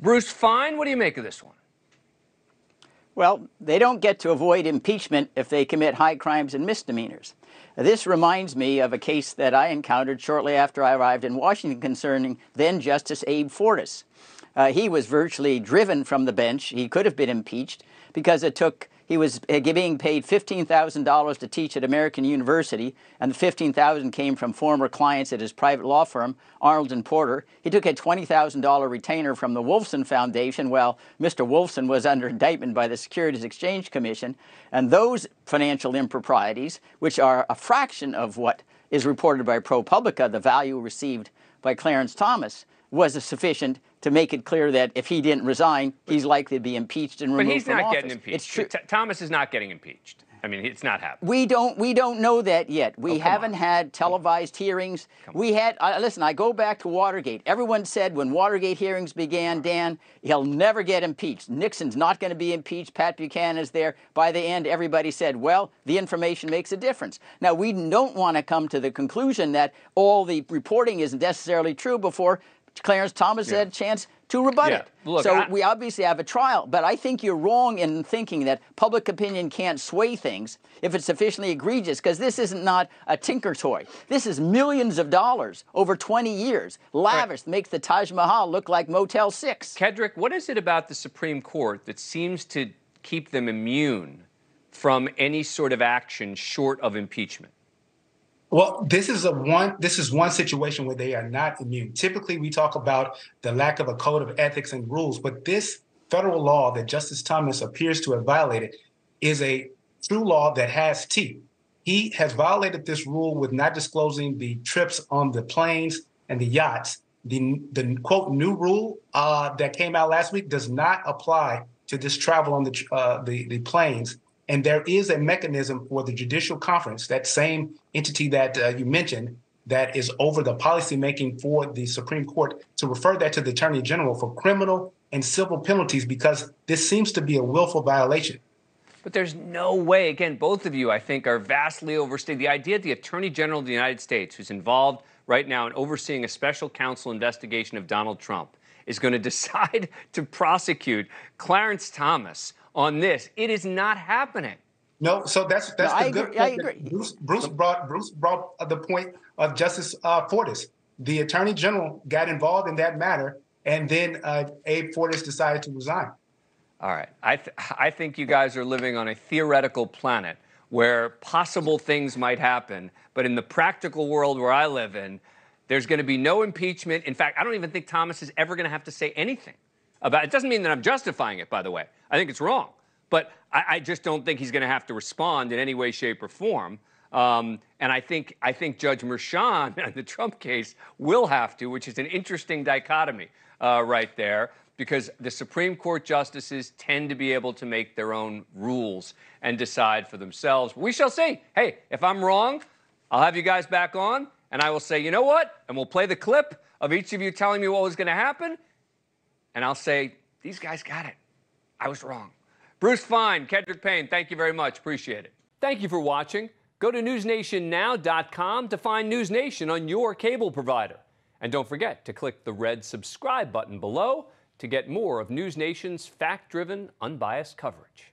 Bruce Fein, what do you make of this one? Well, they don't get to avoid impeachment if they commit high crimes and misdemeanors. This reminds me of a case that I encountered shortly after I arrived in Washington concerning then Justice Abe Fortas. He was virtually driven from the bench. He could have been impeached because he was being paid $15,000 to teach at American University, and the $15,000 came from former clients at his private law firm, Arnold & Porter. He took a $20,000 retainer from the Wolfson Foundation while Mr. Wolfson was under indictment by the Securities Exchange Commission, and those financial improprieties, which are a fraction of what is reported by ProPublica, the value received by Clarence Thomas, was sufficient to make it clear that if he didn't resign, he's likely to be impeached and removed from office. But he's not getting impeached. It's true. Thomas is not getting impeached. I mean, it's not happening. We don't know that yet. We haven't had televised hearings. Listen, I go back to Watergate. Everyone said when Watergate hearings began, Dan, he'll never get impeached. Nixon's not going to be impeached. Pat Buchanan is there. By the end, everybody said, well, the information makes a difference. Now, we don't want to come to the conclusion that all the reporting isn't necessarily true before Clarence Thomas had a chance to rebut it. Look, so we obviously have a trial, but I think you're wrong in thinking that public opinion can't sway things if it's sufficiently egregious, because this isn't not a tinker toy. This is millions of dollars over 20 years, lavish, makes the Taj Mahal look like Motel 6. Kedric, what is it about the Supreme Court that seems to keep them immune from any sort of action short of impeachment? Well, this is one situation where they are not immune. Typically, we talk about the lack of a code of ethics and rules, but this federal law that Justice Thomas appears to have violated is a true law that has teeth. He has violated this rule with not disclosing the trips on the planes and the yachts. The quote new rule that came out last week does not apply to this travel on the planes. And there is a mechanism for the Judicial Conference, that same entity that you mentioned, that is over the policymaking for the Supreme Court, to refer that to the Attorney General for criminal and civil penalties, because this seems to be a willful violation. But there's no way, again, both of you, I think, are vastly overstated. The idea that the Attorney General of the United States, who's involved right now in overseeing a special counsel investigation of Donald Trump, is going to decide to prosecute Clarence Thomas on this. It is not happening. No, so that's the good point. I agree. Bruce brought the point of Justice Fortas. The Attorney General got involved in that matter, and then Abe Fortas decided to resign. All right. I think you guys are living on a theoretical planet where possible things might happen, but in the practical world where I live in, there's going to be no impeachment. In fact, I don't even think Thomas is ever going to have to say anything about it. It doesn't mean that I'm justifying it, by the way. I think it's wrong. But I just don't think he's going to have to respond in any way, shape, or form. And I think Judge Merchan in the Trump case will have to, which is an interesting dichotomy right there, because the Supreme Court justices tend to be able to make their own rules and decide for themselves. We shall see. Hey, if I'm wrong, I'll have you guys back on, and I will say, you know what? And we'll play the clip of each of you telling me what was going to happen, and I'll say, these guys got it. I was wrong. Bruce Fein, Kedric Payne, thank you very much. Appreciate it. Thank you for watching. Go to newsnationnow.com to find NewsNation on your cable provider. And don't forget to click the red subscribe button below to get more of NewsNation's fact-driven, unbiased coverage.